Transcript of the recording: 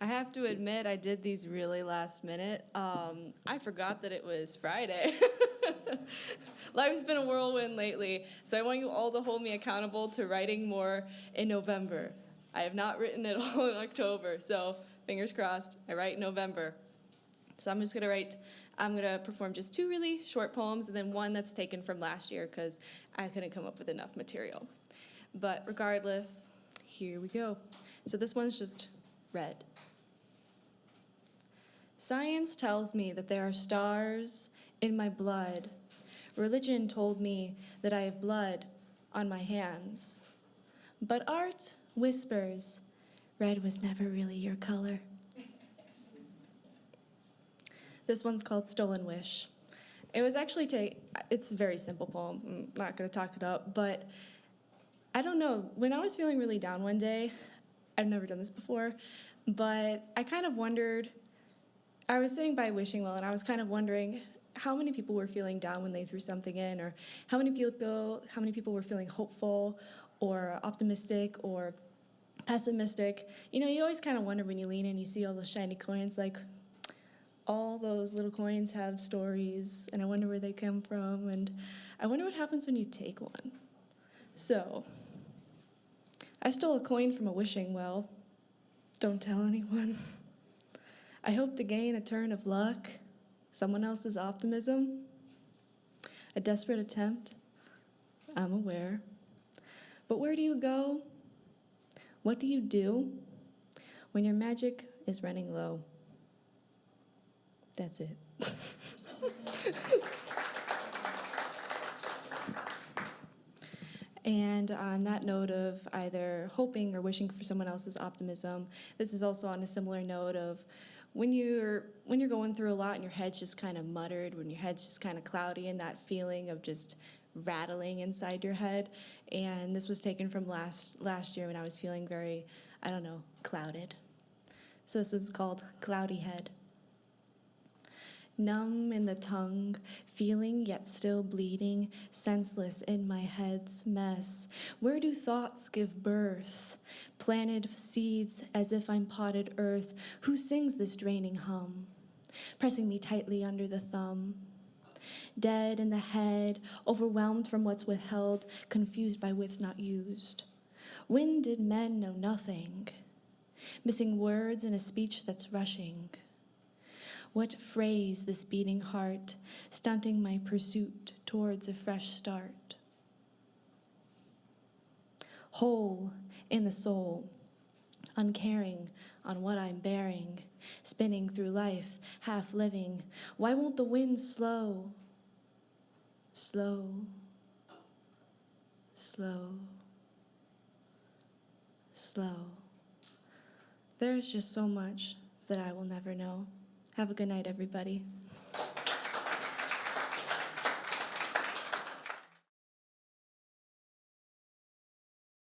I have to admit, I did these really last minute. I forgot that it was Friday. Life's been a whirlwind lately, so I want you all to hold me accountable to writing more in November. I have not written at all in October, so fingers crossed, I write in November. So I'm gonna perform just two really short poems and then one that's taken from last year because I couldn't come up with enough material. But regardless, here we go. So this one's just red. Science tells me that there are stars in my blood. Religion told me that I have blood on my hands. But art whispers, red was never really your color. This one's called Stolen Wish. It was actually it's a very simple poem. I'm not going to talk it up, but I don't know. When I was feeling really down one day, I've never done this before, but I kind of wondered, I was sitting by wishing well, and I was kind of wondering how many people were feeling down when they threw something in, or how many people were feeling hopeful or optimistic or pessimistic. You know, you always kind of wonder when you lean in, you see all those shiny coins, like all those little coins have stories, and I wonder where they come from, and I wonder what happens when you take one. So, I stole a coin from a wishing well. Don't tell anyone. I hope to gain a turn of luck, someone else's optimism, a desperate attempt, I'm aware. But where do you go? What do you do when your magic is running low? That's it. And on that note of either hoping or wishing for someone else's optimism, this is also on a similar note of when you're going through a lot and your head's just kind of muttered, when your head's just kind of cloudy, and that feeling of just rattling inside your head. And this was taken from last year when I was feeling very, I don't know, clouded. So this was called Cloudy Head. Numb in the tongue, feeling yet still bleeding, senseless in my head's mess. Where do thoughts give birth? Planted seeds as if I'm potted earth. Who sings this draining hum? Pressing me tightly under the thumb. Dead in the head, overwhelmed from what's withheld, confused by wits not used. When did men know nothing? Missing words in a speech that's rushing. What phrase this beating heart, stunting my pursuit towards a fresh start? Whole in the soul, uncaring on what I'm bearing, spinning through life, half living. Why won't the wind slow? Slow, slow, slow. There's just so much that I will never know. Have a good night, everybody.